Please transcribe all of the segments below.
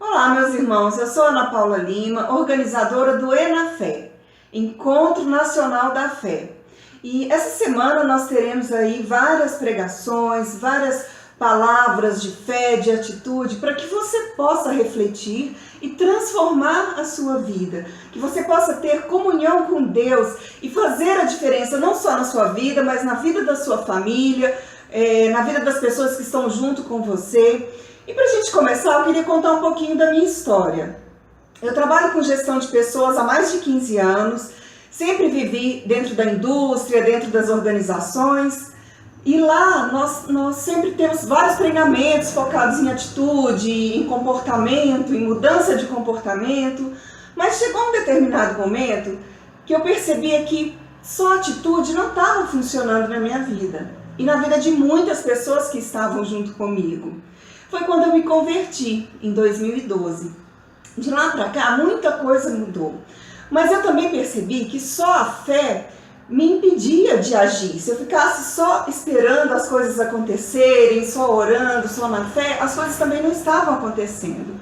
Olá, meus irmãos, eu sou Ana Paula Lima, organizadora do ENAFé, Encontro Nacional da Fé. E essa semana nós teremos aí várias pregações, várias palavras de fé, de atitude, para que você possa refletir e transformar a sua vida. Que você possa ter comunhão com Deus e fazer a diferença não só na sua vida, mas na vida da sua família, na vida das pessoas que estão junto com você. E para a gente começar, eu queria contar um pouquinho da minha história. Eu trabalho com gestão de pessoas há mais de 15 anos, sempre vivi dentro da indústria, dentro das organizações, e lá nós sempre temos vários treinamentos focados em atitude, em comportamento, em mudança de comportamento, mas chegou um determinado momento que eu percebia que só atitude não estava funcionando na minha vida, e na vida de muitas pessoas que estavam junto comigo. Foi quando eu me converti, em 2012. De lá para cá, muita coisa mudou. Mas eu também percebi que só a fé me impedia de agir. Se eu ficasse só esperando as coisas acontecerem, só orando, só na fé, as coisas também não estavam acontecendo.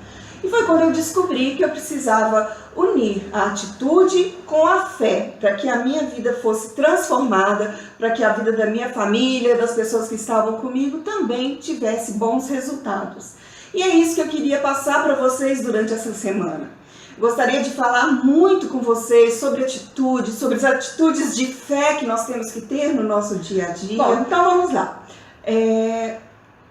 E foi quando eu descobri que eu precisava unir a atitude com a fé, para que a minha vida fosse transformada, para que a vida da minha família, das pessoas que estavam comigo, também tivesse bons resultados. E é isso que eu queria passar para vocês durante essa semana. Gostaria de falar muito com vocês sobre atitude, sobre as atitudes de fé que nós temos que ter no nosso dia a dia. Bom, então vamos lá.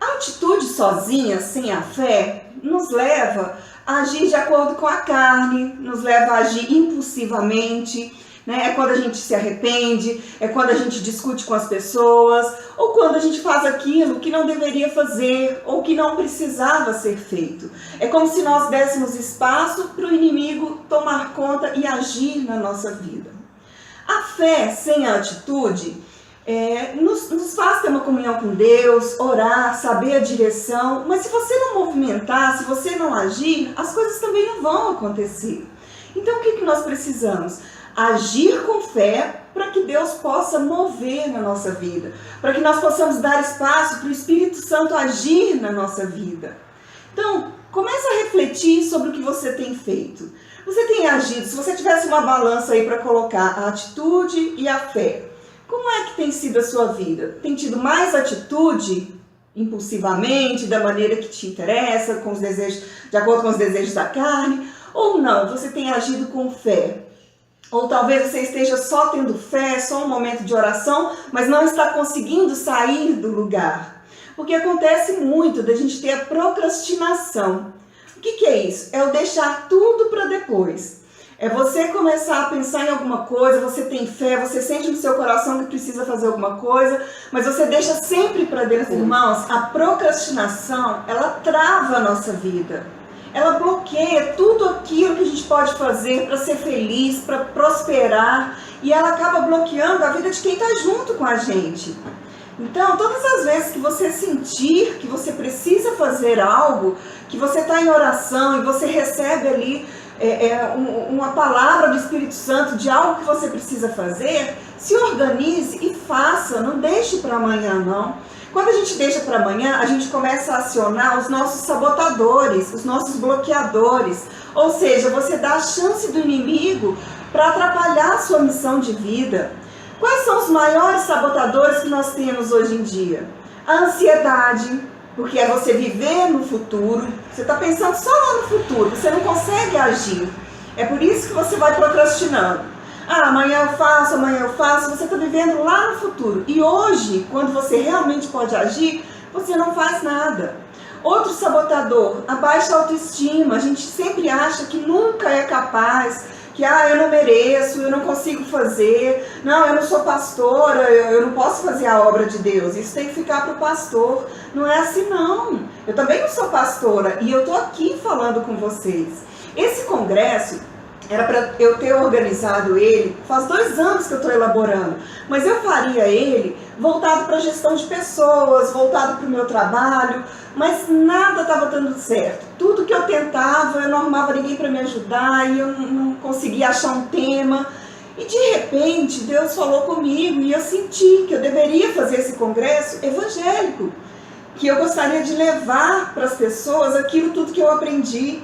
A atitude sozinha, sem a fé, nos leva a agir de acordo com a carne, nos leva a agir impulsivamente, né? É quando a gente se arrepende, é quando a gente discute com as pessoas, ou quando a gente faz aquilo que não deveria fazer, ou que não precisava ser feito. É como se nós dessemos espaço para o inimigo tomar conta e agir na nossa vida. A fé sem a atitude nos faz ter uma comunhão com Deus, orar, saber a direção, mas se você não movimentar, se você não agir, as coisas também não vão acontecer. Então o que nós precisamos? Agir com fé para que Deus possa mover na nossa vida, para que nós possamos dar espaço para o Espírito Santo agir na nossa vida. Então, comece a refletir sobre o que você tem feito. Você tem agido, se você tivesse uma balança aí para colocar a atitude e a fé, como é que tem sido a sua vida? Tem tido mais atitude impulsivamente, da maneira que te interessa, com os desejos, de acordo com os desejos da carne? Ou não, você tem agido com fé? Ou talvez você esteja só tendo fé, só um momento de oração, mas não está conseguindo sair do lugar. Porque acontece muito da gente ter a procrastinação. O que é isso? É o deixar tudo para depois. É você começar a pensar em alguma coisa, você tem fé, você sente no seu coração que precisa fazer alguma coisa, mas você deixa sempre para dentro. Irmãos, a procrastinação, ela trava a nossa vida. Ela bloqueia tudo aquilo que a gente pode fazer para ser feliz, para prosperar, e ela acaba bloqueando a vida de quem está junto com a gente. Então, todas as vezes que você sentir que você precisa fazer algo, que você está em oração e você recebe ali uma palavra do Espírito Santo de algo que você precisa fazer, se organize e faça, não deixe para amanhã não. Quando a gente deixa para amanhã, a gente começa a acionar os nossos sabotadores, os nossos bloqueadores, ou seja, você dá a chance do inimigo para atrapalhar a sua missão de vida. Quais são os maiores sabotadores que nós temos hoje em dia? A ansiedade, porque é você viver no futuro, você está pensando só lá no futuro, você não consegue agir. É por isso que você vai procrastinando. Amanhã eu faço, você está vivendo lá no futuro. E hoje, quando você realmente pode agir, você não faz nada. Outro sabotador, a baixa autoestima. A gente sempre acha que nunca é capaz, que eu não mereço, eu não consigo fazer, não, eu não sou pastora, eu não posso fazer a obra de Deus, isso tem que ficar para o pastor. Não é assim não, eu também não sou pastora e eu estou aqui falando com vocês. Esse congresso era para eu ter organizado ele, faz 2 anos que eu estou elaborando, mas eu faria ele voltado para a gestão de pessoas, voltado para o meu trabalho, mas nada estava dando certo. Tudo que eu tentava, eu não arrumava ninguém para me ajudar e eu não conseguia achar um tema. E de repente Deus falou comigo e eu senti que eu deveria fazer esse congresso evangélico, que eu gostaria de levar para as pessoas aquilo tudo que eu aprendi.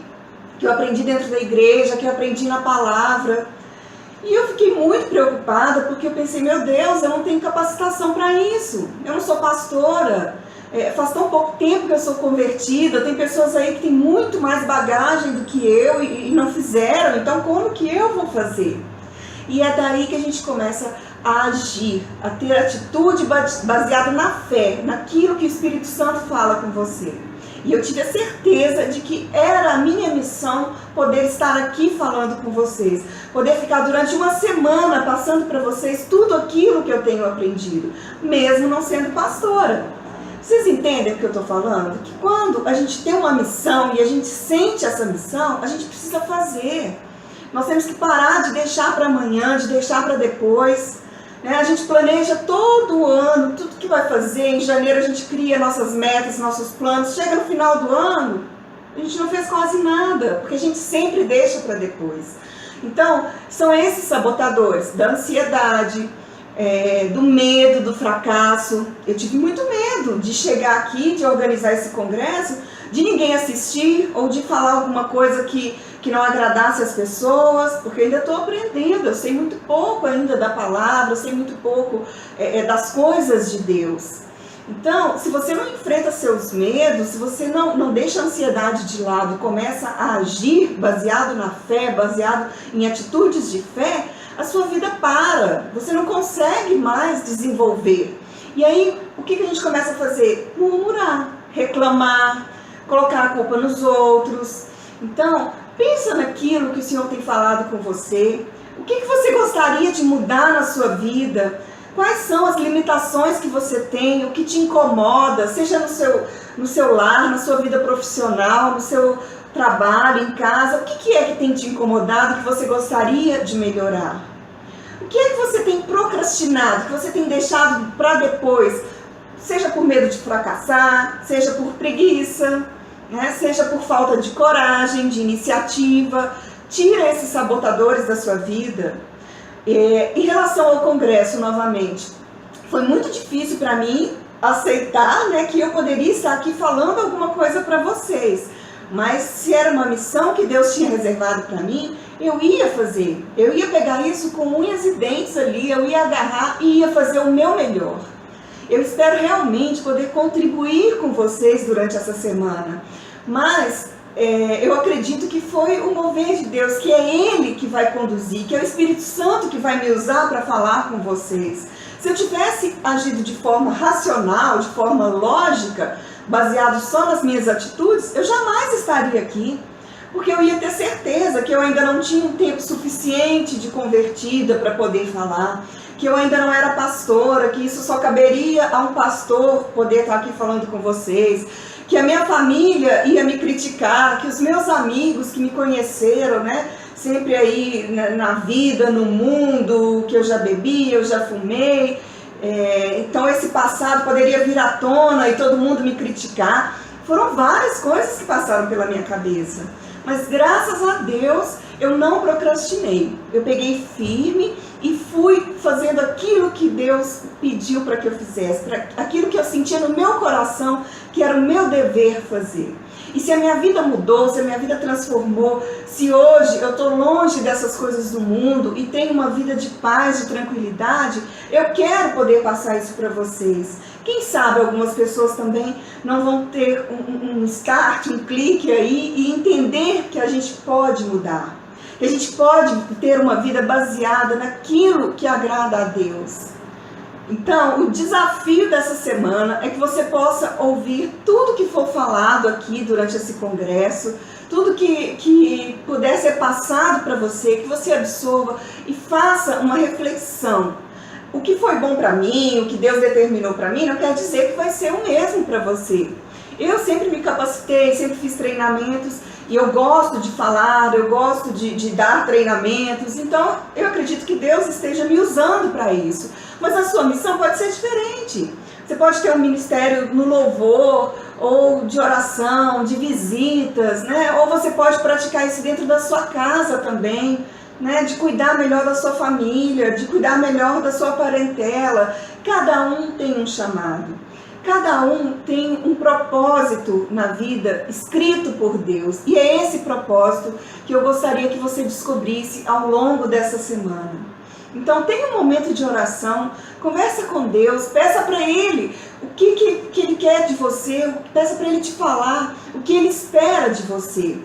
que eu aprendi dentro da igreja, que eu aprendi na palavra. E eu fiquei muito preocupada, porque eu pensei, meu Deus, eu não tenho capacitação para isso. Eu não sou pastora. Faz tão pouco tempo que eu sou convertida. Tem pessoas aí que têm muito mais bagagem do que eu e não fizeram. Então, como que eu vou fazer? E é daí que a gente começa a agir, a ter atitude baseada na fé, naquilo que o Espírito Santo fala com você. E eu tive a certeza de que era a minha missão poder estar aqui falando com vocês, poder ficar durante uma semana passando para vocês tudo aquilo que eu tenho aprendido, mesmo não sendo pastora. Vocês entendem o que eu estou falando? Que quando a gente tem uma missão e a gente sente essa missão, a gente precisa fazer. Nós temos que parar de deixar para amanhã, de deixar para depois. A gente planeja todo ano, tudo que vai fazer. Em janeiro a gente cria nossas metas, nossos planos. Chega no final do ano, a gente não fez quase nada, porque a gente sempre deixa para depois. Então, são esses sabotadores da ansiedade, do medo, do fracasso. Eu tive muito medo de chegar aqui, de organizar esse congresso, de ninguém assistir ou de falar alguma coisa que não agradasse as pessoas, porque eu ainda estou aprendendo, eu sei muito pouco ainda da palavra, eu sei muito pouco das coisas de Deus. Então, se você não enfrenta seus medos, se você não deixa a ansiedade de lado e começa a agir baseado na fé, baseado em atitudes de fé, a sua vida para, você não consegue mais desenvolver. E aí, o que a gente começa a fazer? Murmurar, reclamar, colocar a culpa nos outros. Então, pensa naquilo que o Senhor tem falado com você. O que você gostaria de mudar na sua vida? Quais são as limitações que você tem? O que te incomoda? Seja no seu lar, na sua vida profissional, no seu trabalho, em casa. O que é que tem te incomodado, que você gostaria de melhorar? O que é que você tem procrastinado, que você tem deixado para depois? Seja por medo de fracassar, seja por preguiça, seja por falta de coragem, de iniciativa. Tira esses sabotadores da sua vida. Em relação ao congresso, novamente, foi muito difícil para mim aceitar, que eu poderia estar aqui falando alguma coisa para vocês. Mas se era uma missão que Deus tinha reservado para mim, eu ia fazer. Eu ia pegar isso com unhas e dentes ali, eu ia agarrar e ia fazer o meu melhor. Eu espero realmente poder contribuir com vocês durante essa semana. Mas eu acredito que foi o mover de Deus, que é Ele que vai conduzir, que é o Espírito Santo que vai me usar para falar com vocês. Se eu tivesse agido de forma racional, de forma lógica, baseado só nas minhas atitudes, eu jamais estaria aqui. Porque eu ia ter certeza que eu ainda não tinha um tempo suficiente de convertida para poder falar, que eu ainda não era pastora, que isso só caberia a um pastor poder estar aqui falando com vocês, que a minha família ia me criticar, que os meus amigos que me conheceram, sempre aí na vida, no mundo, que eu já bebi, eu já fumei, então esse passado poderia vir à tona e todo mundo me criticar. Foram várias coisas que passaram pela minha cabeça. Mas graças a Deus eu não procrastinei. Eu peguei firme e fui fazendo aquilo que Deus pediu para que eu fizesse, aquilo que eu sentia no meu coração que era o meu dever fazer. E se a minha vida mudou, se a minha vida transformou, se hoje eu estou longe dessas coisas do mundo e tenho uma vida de paz, de tranquilidade, eu quero poder passar isso para vocês. Quem sabe algumas pessoas também não vão ter um start, um clique aí e entender que a gente pode mudar. Que a gente pode ter uma vida baseada naquilo que agrada a Deus. Então, o desafio dessa semana é que você possa ouvir tudo que for falado aqui durante esse congresso, tudo que puder ser passado para você, que você absorva e faça uma reflexão. O que foi bom para mim, o que Deus determinou para mim, não quer dizer que vai ser o mesmo para você. Eu sempre me capacitei, sempre fiz treinamentos e eu gosto de falar, eu gosto de dar treinamentos, então eu acredito que Deus esteja me usando para isso. Mas a sua missão pode ser diferente. Você pode ter um ministério no louvor, ou de oração, de visitas, ou você pode praticar isso dentro da sua casa também, de cuidar melhor da sua família, de cuidar melhor da sua parentela. Cada um tem um chamado. cada um tem um propósito na vida escrito por Deus. E é esse propósito que eu gostaria que você descobrisse ao longo dessa semana. Então tenha um momento de oração, conversa com Deus, peça para Ele o que Ele quer de você, peça para Ele te falar o que Ele espera de você.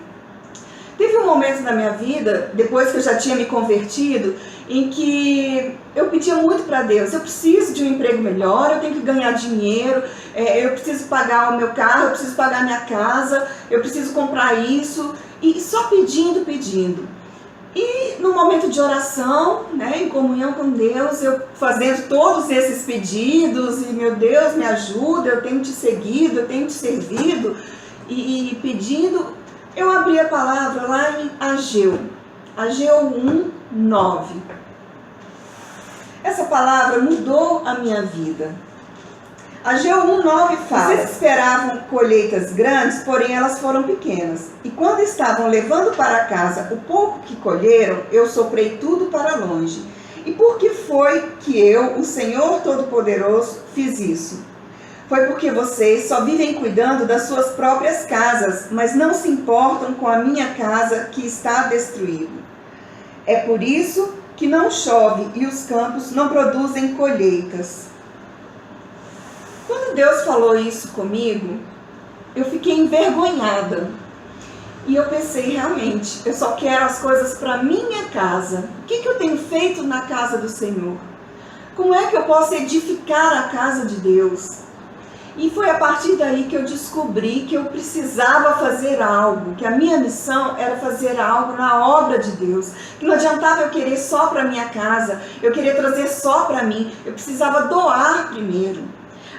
Teve um momento na minha vida, depois que eu já tinha me convertido, em que eu pedia muito para Deus, eu preciso de um emprego melhor, eu tenho que ganhar dinheiro, eu preciso pagar o meu carro, eu preciso pagar a minha casa, eu preciso comprar isso, e só pedindo. E no momento de oração, né, em comunhão com Deus, eu fazendo todos esses pedidos, e meu Deus, me ajuda, eu tenho te seguido, eu tenho te servido, e pedindo, eu abri a palavra lá em Ageu 1:9. Essa palavra mudou a minha vida. Ageu 1:9 fala: vocês esperavam colheitas grandes, porém elas foram pequenas. E quando estavam levando para casa o pouco que colheram, eu soprei tudo para longe. E por que foi que eu, o Senhor Todo-Poderoso, fiz isso? Foi porque vocês só vivem cuidando das suas próprias casas, mas não se importam com a minha casa que está destruída. É por isso que não chove e os campos não produzem colheitas. Quando Deus falou isso comigo, eu fiquei envergonhada. E eu pensei, realmente, eu só quero as coisas para minha casa. O que eu tenho feito na casa do Senhor? Como é que eu posso edificar a casa de Deus? E foi a partir daí que eu descobri que eu precisava fazer algo, que a minha missão era fazer algo na obra de Deus. Que não adiantava eu querer só para minha casa, eu queria trazer só para mim, eu precisava doar primeiro.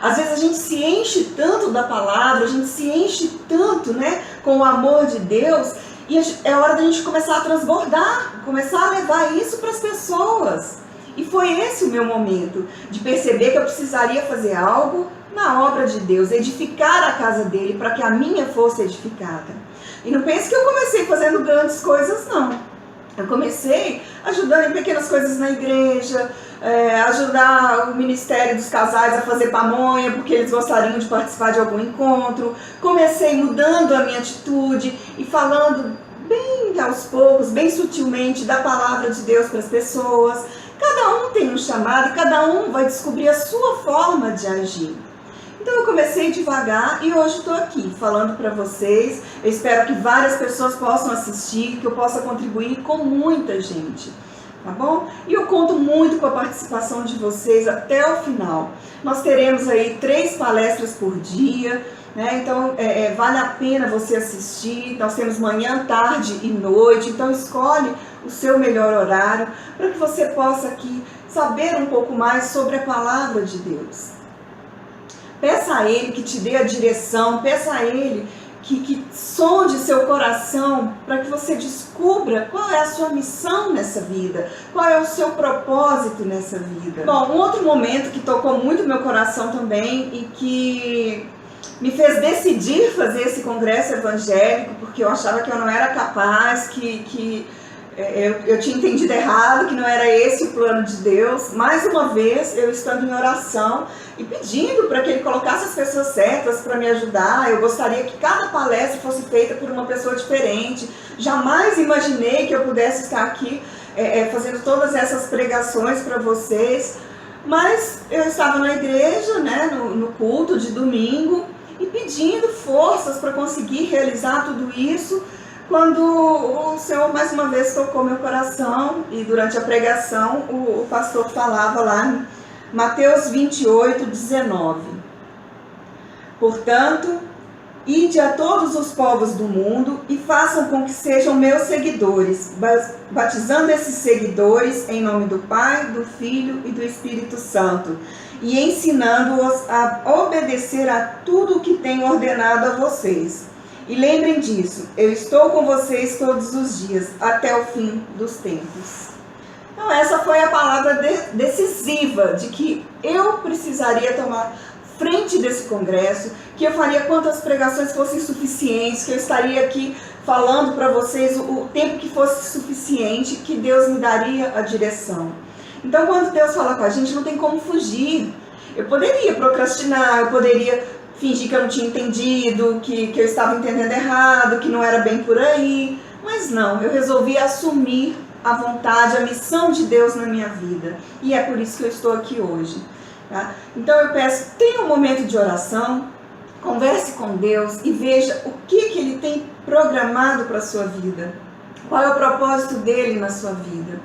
Às vezes a gente se enche tanto da palavra, a gente se enche tanto, né, com o amor de Deus, e é hora da gente começar a transbordar, começar a levar isso para as pessoas. E foi esse o meu momento, de perceber que eu precisaria fazer algo na obra de Deus, edificar a casa dele para que a minha fosse edificada. E não pense que eu comecei fazendo grandes coisas, não. Eu comecei ajudando em pequenas coisas na igreja, ajudar o ministério dos casais a fazer pamonha, porque eles gostariam de participar de algum encontro. Comecei mudando a minha atitude e falando bem aos poucos, bem sutilmente, da palavra de Deus para as pessoas. Cada um tem um chamado e cada um vai descobrir a sua forma de agir. Então eu comecei devagar e hoje estou aqui falando para vocês. Eu espero que várias pessoas possam assistir, que eu possa contribuir com muita gente, tá bom? E eu conto muito com a participação de vocês até o final. Nós teremos aí 3 palestras por dia, né? Então vale a pena você assistir. Nós temos manhã, tarde e noite, então escolhe o seu melhor horário para que você possa aqui saber um pouco mais sobre a palavra de Deus. Peça a Ele que te dê a direção, peça a Ele que sonde seu coração para que você descubra qual é a sua missão nessa vida, qual é o seu propósito nessa vida. Bom, um outro momento que tocou muito meu coração também e que me fez decidir fazer esse congresso evangélico, porque eu achava que eu não era capaz, que eu tinha entendido errado, que não era esse o plano de Deus. Mais uma vez, eu estando em oração e pedindo para que Ele colocasse as pessoas certas para me ajudar. Eu gostaria que cada palestra fosse feita por uma pessoa diferente. Jamais imaginei que eu pudesse estar aqui fazendo todas essas pregações para vocês. Mas eu estava na igreja, né, no culto de domingo, e pedindo forças para conseguir realizar tudo isso, quando o Senhor mais uma vez tocou meu coração. E durante a pregação o pastor falava lá em Mateus 28:19. Portanto, ide a todos os povos do mundo e façam com que sejam meus seguidores, batizando esses seguidores em nome do Pai, do Filho e do Espírito Santo, e ensinando-os a obedecer a tudo o que tenho ordenado a vocês. E lembrem disso, eu estou com vocês todos os dias, até o fim dos tempos. Então essa foi a palavra decisiva de que eu precisaria tomar frente desse congresso, que eu faria quantas pregações fossem suficientes, que eu estaria aqui falando para vocês o tempo que fosse suficiente, que Deus me daria a direção. Então quando Deus fala com a gente, não tem como fugir. Eu poderia procrastinar, eu poderia fingir que eu não tinha entendido, que eu estava entendendo errado, que não era bem por aí, mas não, eu resolvi assumir a vontade, a missão de Deus na minha vida, e é por isso que eu estou aqui hoje. Tá? Então eu peço, tenha um momento de oração, converse com Deus e veja o que Ele tem programado para a sua vida, qual é o propósito dele na sua vida.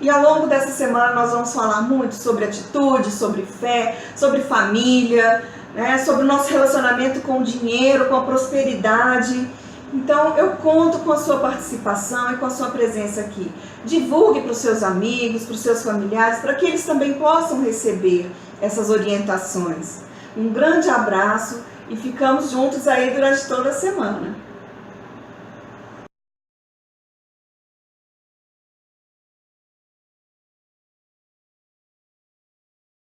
E ao longo dessa semana nós vamos falar muito sobre atitude, sobre fé, sobre família, né, sobre o nosso relacionamento com o dinheiro, com a prosperidade. Então eu conto com a sua participação e com a sua presença aqui. Divulgue para os seus amigos, para os seus familiares, para que eles também possam receber essas orientações. Um grande abraço e ficamos juntos aí durante toda a semana.